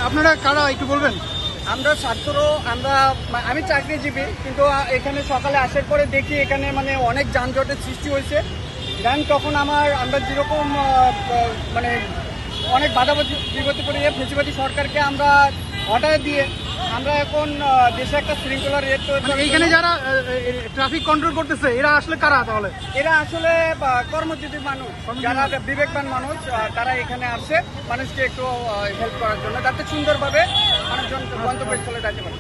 আপনারা কারা একটু বলবেন? আমরা ছাত্র, আমি চাকরিজীবী, কিন্তু এখানে সকালে আসার পরে দেখি এখানে মানে অনেক যানজটের সৃষ্টি হয়েছে। দেন তখন আমরা যেরকম মানে অনেক বাধা বিপত্তি করে ফেসিবাদী সরকারকে আমরা অর্ডার দিয়ে আমরা এখন দেশে একটা শৃঙ্খলা রেট। এইখানে যারা ট্রাফিক কন্ট্রোল করতেছে এরা আসলে কারা তাহলে? এরা আসলে কর্মজীবী মানুষ, যারা বিবেকবান মানুষ, তারা এখানে আসে মানুষকে একটু হেল্প করার জন্য, যাতে সুন্দরভাবে মানুষজন গন্তব্যস্থলে যেতে পারে।